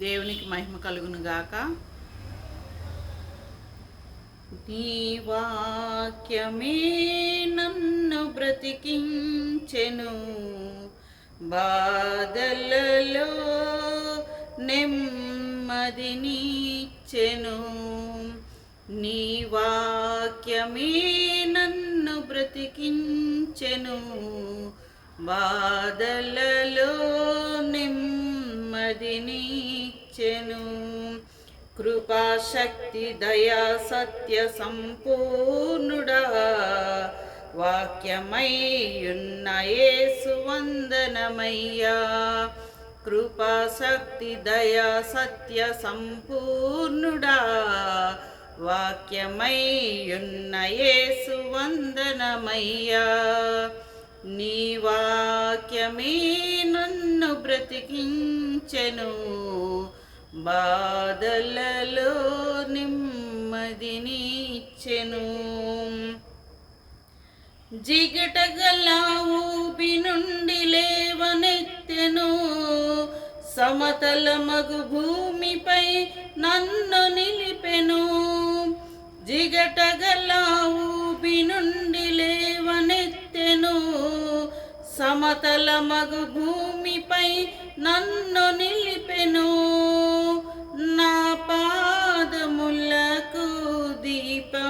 దేవునికి మహిమ కలుగును గాక. నీ వాక్యమే నన్ను బ్రతికించెను, బాధలలో నెమ్మదినిచ్చెను. నీ వాక్యమే నన్ను బ్రతికించెను, బాధలలో నెమ్మదినిచ్చెను. కృపాశక్తి దయా సత్య సంపూర్ణుడా, వాక్యమయ్యున్న యేసు వందనమయ్యా. కృపాశక్తి దయా సత్య సంపూర్ణుడా, వాక్యమయ్యున్న యేసు వందనమయ్యా. నీ వాక్యమే నన్ను బ్రతికించెను, బాధలలో నెమ్మదినిచ్చెను. జిగటగల ఊబి నుండి లేవనెత్తెను, సమతల మగు భూమిపై నన్ను నిలిపెను. జిగటగల ఊబి నుండి లేవనెత్తెను, సమతల మగు భూమిపై నన్ను నిలిపెను. నా